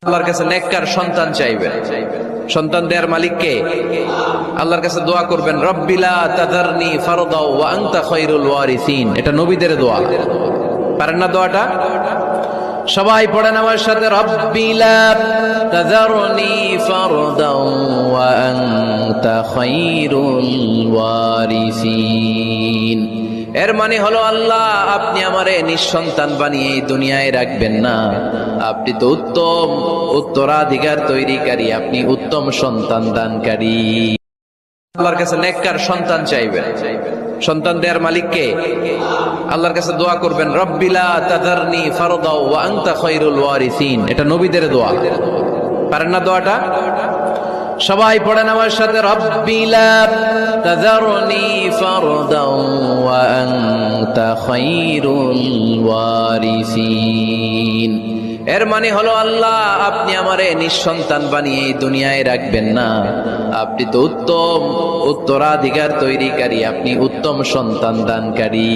আল্লাহর কাছে নেককার সন্তান চাইবেন। সন্তান দেওয়ার মালিক কে? আল্লাহর কাছে দোয়া করবেন, রব্বিলা তাযারনি ফারদাও ওয়া আনতা খায়রুল ওয়ারিসিন। এটা নবীদের দোয়া, পারেন না দোয়াটা? সবাই পড়েন আমার সাথে, রব্বিলা তাযারনি ফারদাও ওয়া আনতা খায়রুল ওয়ারিসিন। এর মানে হলো, আল্লাহ আপনি আমারে নিঃসন্তান বানিয়ে এই দুনিয়ায় রাখবেন না, আপনি তো উত্তম উত্তরাধিকার তৈরিকারী, আপনি উত্তম সন্তান দানকারী। আল্লাহর কাছে নেককার সন্তান চাইবেন। সন্তান দেওয়ার মালিক কে? আল্লাহর কাছে দোয়া করবেন, রব্বিলা তাযারনি ফারদাও ওয়া আনতা খায়রুল ওয়ারিসিন। এটা নবীদের দোয়া, পারেন না দোয়াটা? সবাই পড়েন আমার সাথে, রব্বিলা তাযারনি ফারদাও ওয়া আনতা খায়রুল ওয়ারিসিন। এর মানে হলো, আল্লাহ আপনি আমারে নিঃসন্তান বানিয়ে এই দুনিয়ায় রাখবেন না, আপনি তো উত্তম উত্তরাধিকার তৈরিকারী, আপনি উত্তম সন্তান দানকারী।